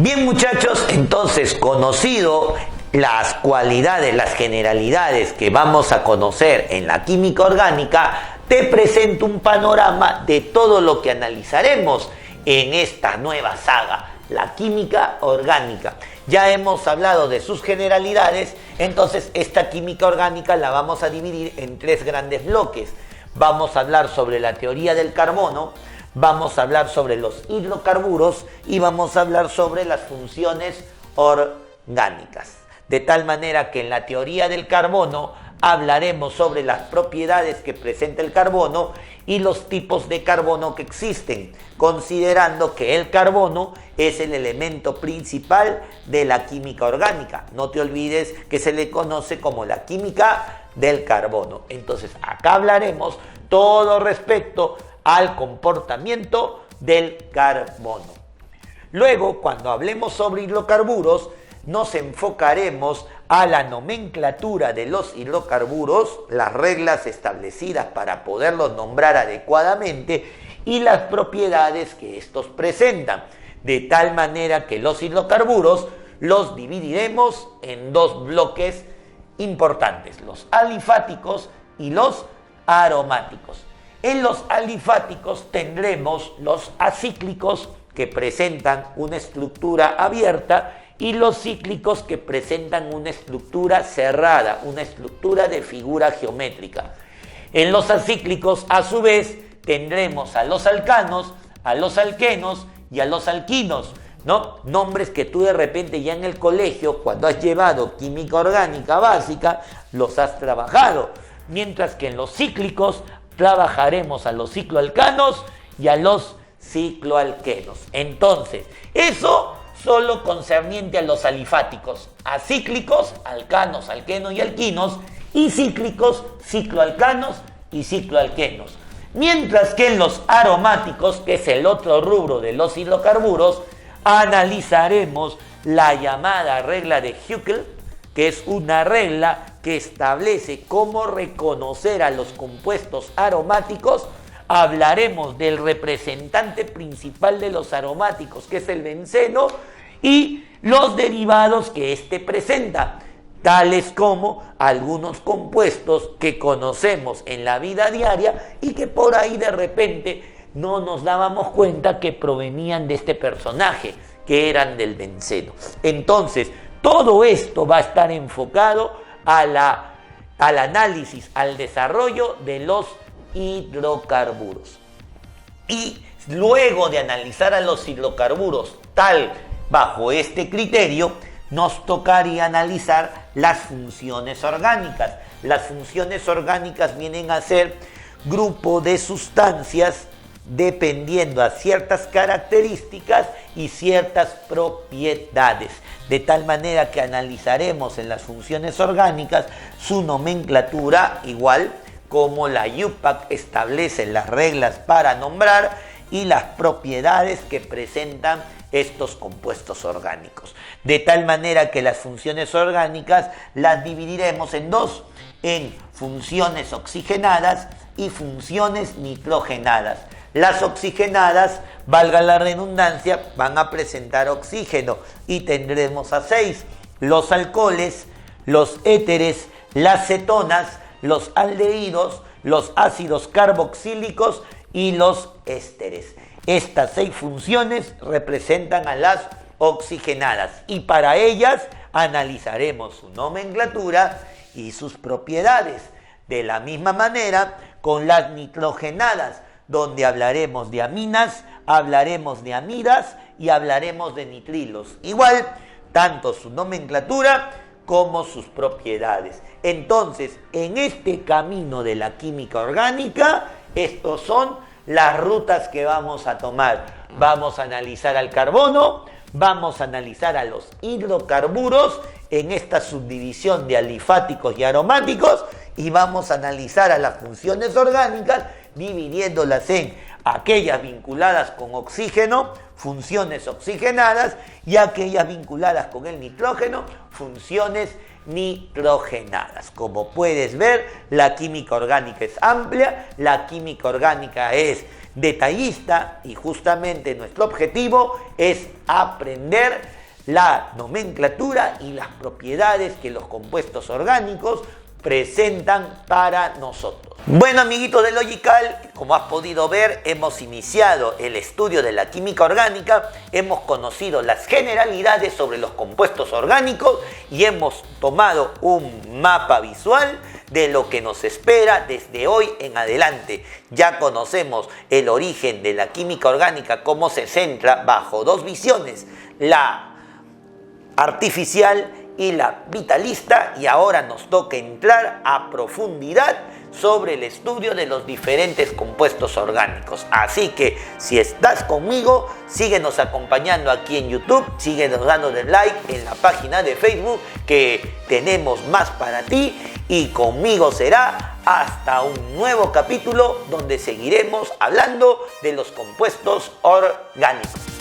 Bien, muchachos, entonces conocido las cualidades, las generalidades que vamos a conocer en la química orgánica, te presento un panorama de todo lo que analizaremos en esta nueva saga, la química orgánica. Ya hemos hablado de sus generalidades, entonces esta química orgánica la vamos a dividir en tres grandes bloques. Vamos a hablar sobre la teoría del carbono, vamos a hablar sobre los hidrocarburos y vamos a hablar sobre las funciones orgánicas. De tal manera que en la teoría del carbono hablaremos sobre las propiedades que presenta el carbono y los tipos de carbono que existen, considerando que el carbono es el elemento principal de la química orgánica. No te olvides que se le conoce como la química del carbono. Entonces acá hablaremos todo respecto al comportamiento del carbono. Luego, cuando hablemos sobre hidrocarburos, nos enfocaremos a la nomenclatura de los hidrocarburos, las reglas establecidas para poderlos nombrar adecuadamente y las propiedades que estos presentan, de tal manera que los hidrocarburos los dividiremos en dos bloques importantes, los alifáticos y los aromáticos. En los alifáticos tendremos los acíclicos que presentan una estructura abierta y los cíclicos que presentan una estructura cerrada, una estructura de figura geométrica. En los acíclicos, a su vez, tendremos a los alcanos, a los alquenos y a los alquinos, ¿no? Nombres que tú de repente ya en el colegio, cuando has llevado química orgánica básica, los has trabajado. Mientras que en los cíclicos trabajaremos a los cicloalcanos y a los cicloalquenos. Entonces, eso solo concerniente a los alifáticos, acíclicos, alcanos, alquenos y alquinos, y cíclicos, cicloalcanos y cicloalquenos. Mientras que en los aromáticos, que es el otro rubro de los hidrocarburos, analizaremos la llamada regla de Huckel, que es una regla que establece cómo reconocer a los compuestos aromáticos. Hablaremos del representante principal de los aromáticos, que es el benceno, y los derivados que éste presenta, tales como algunos compuestos que conocemos en la vida diaria y que por ahí de repente no nos dábamos cuenta que provenían de este personaje, que eran del benceno. Entonces, todo esto va a estar enfocado al análisis, al desarrollo de los hidrocarburos. Y luego de analizar a los hidrocarburos bajo este criterio, nos tocaría analizar las funciones orgánicas. Las funciones orgánicas vienen a ser grupo de sustancias dependiendo a ciertas características y ciertas propiedades, de tal manera que analizaremos en las funciones orgánicas su nomenclatura, igual como la IUPAC establece las reglas para nombrar y las propiedades que presentan estos compuestos orgánicos. De tal manera que las funciones orgánicas las dividiremos en dos, en funciones oxigenadas y funciones nitrogenadas. Las oxigenadas, valga la redundancia, van a presentar oxígeno y tendremos a 6, los alcoholes, los éteres, las cetonas, los aldehídos, los ácidos carboxílicos y los ésteres. Estas 6 funciones representan a las oxigenadas y para ellas analizaremos su nomenclatura y sus propiedades. De la misma manera, con las nitrogenadas, donde hablaremos de aminas, hablaremos de amidas y hablaremos de nitrilos. Igual, tanto su nomenclatura como sus propiedades. Entonces, en este camino de la química orgánica, estos son las rutas que vamos a tomar. Vamos a analizar al carbono, vamos a analizar a los hidrocarburos en esta subdivisión de alifáticos y aromáticos y vamos a analizar a las funciones orgánicas dividiéndolas en aquellas vinculadas con oxígeno, funciones oxigenadas, y aquellas vinculadas con el nitrógeno, funciones nitrogenadas. Como puedes ver, la química orgánica es amplia, la química orgánica es detallista, y justamente nuestro objetivo es aprender la nomenclatura y las propiedades que los compuestos orgánicos presentan para nosotros. Bueno, amiguitos de Logical, como has podido ver, hemos iniciado el estudio de la química orgánica, hemos conocido las generalidades sobre los compuestos orgánicos y hemos tomado un mapa visual de lo que nos espera desde hoy en adelante. Ya conocemos el origen de la química orgánica, cómo se centra bajo dos visiones, la artificial y la vitalista, y ahora nos toca entrar a profundidad sobre el estudio de los diferentes compuestos orgánicos. Así que si estás conmigo, síguenos acompañando aquí en YouTube, síguenos dándole like en la página de Facebook, que tenemos más para ti, y conmigo será hasta un nuevo capítulo donde seguiremos hablando de los compuestos orgánicos.